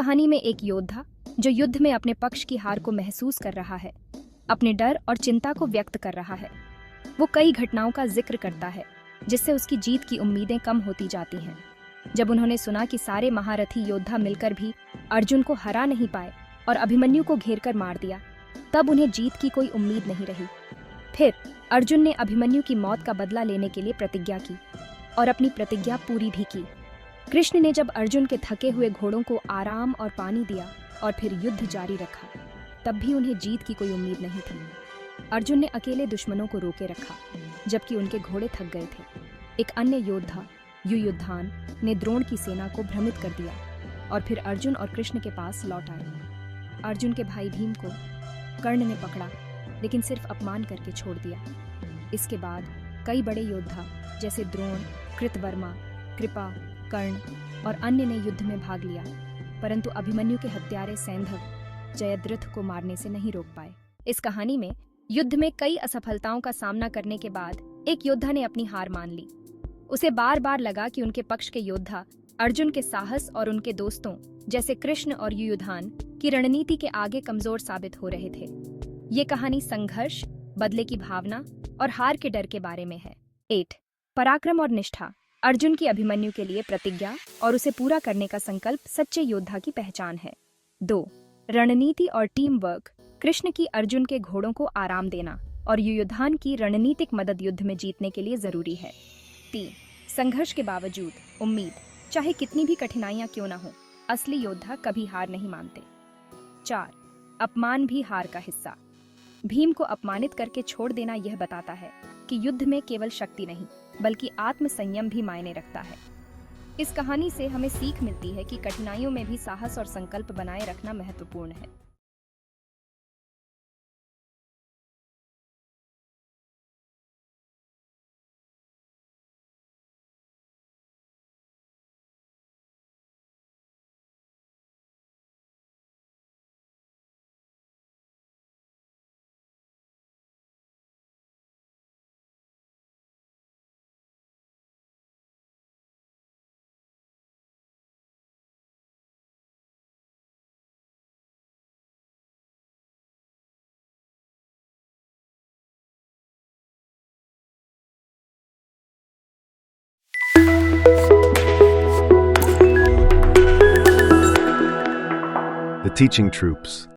कहानी में एक योद्धा जो युद्ध में अपने पक्ष की हार को महसूस कर रहा है, अपने डर और चिंता को व्यक्त कर रहा है। वो कई घटनाओं का जिक्र करता है जिससे उसकी जीत की उम्मीदें कम होती जाती हैं। जब उन्होंने सुना कि सारे महारथी योद्धा मिलकर भी अर्जुन को हरा नहीं पाए और अभिमन्यु को घेरकर मार दिया, तब उन्हें जीत की कोई उम्मीद नहीं रही। फिर अर्जुन ने अभिमन्यु की मौत का बदला लेने के लिए प्रतिज्ञा की और अपनी प्रतिज्ञा पूरी भी की। कृष्ण ने जब अर्जुन के थके हुए घोड़ों को आराम और पानी दिया और फिर युद्ध जारी रखा, तब भी उन्हें जीत की कोई उम्मीद नहीं थी। अर्जुन ने अकेले दुश्मनों को रोके रखा जबकि उनके घोड़े थक गए थे। एक अन्य योद्धा युयुधान ने द्रोण की सेना को भ्रमित कर दिया और फिर अर्जुन और कृष्ण के पास लौट आए। अर्जुन के भाई भीम को कर्ण ने पकड़ा लेकिन सिर्फ अपमान करके छोड़ दिया। इसके बाद कई बड़े योद्धा जैसे द्रोण, कृतवर्मा, कृपा, कर्ण और अन्य ने युद्ध में भाग लिया, परंतु अभिमन्यु के हत्यारे सैंधव जयद्रथ को मारने से नहीं रोक पाए। इस कहानी में युद्ध में कई असफलताओं का सामना करने के बाद एक योद्धा ने अपनी हार मान ली। उसे बार बार लगा कि उनके पक्ष के योद्धा अर्जुन के साहस और उनके दोस्तों जैसे कृष्ण और युयुधान की रणनीति के आगे कमजोर साबित हो रहे थे। ये कहानी संघर्ष, बदले की भावना और हार के डर के बारे में है। 8. पराक्रम और निष्ठा। अर्जुन की अभिमन्यु के लिए प्रतिज्ञा और उसे पूरा करने का संकल्प सच्चे योद्धा की पहचान है। 2. रणनीति और टीम वर्क। कृष्ण की अर्जुन के घोड़ों को आराम देना और युयुधान की रणनीतिक मदद युद्ध में जीतने के लिए जरूरी है। 3. संघर्ष के बावजूद उम्मीद। चाहे कितनी भी कठिनाइयां क्यों न हो, असली योद्धा कभी हार नहीं मानते। 4. अपमान भी हार का हिस्सा। भीम को अपमानित करके छोड़ देना यह बताता है कि युद्ध में केवल शक्ति नहीं बल्कि आत्मसंयम भी मायने रखता है। इस कहानी से हमें सीख मिलती है कि कठिनाइयों में भी साहस और संकल्प बनाए रखना महत्वपूर्ण है। The Teaching Troops.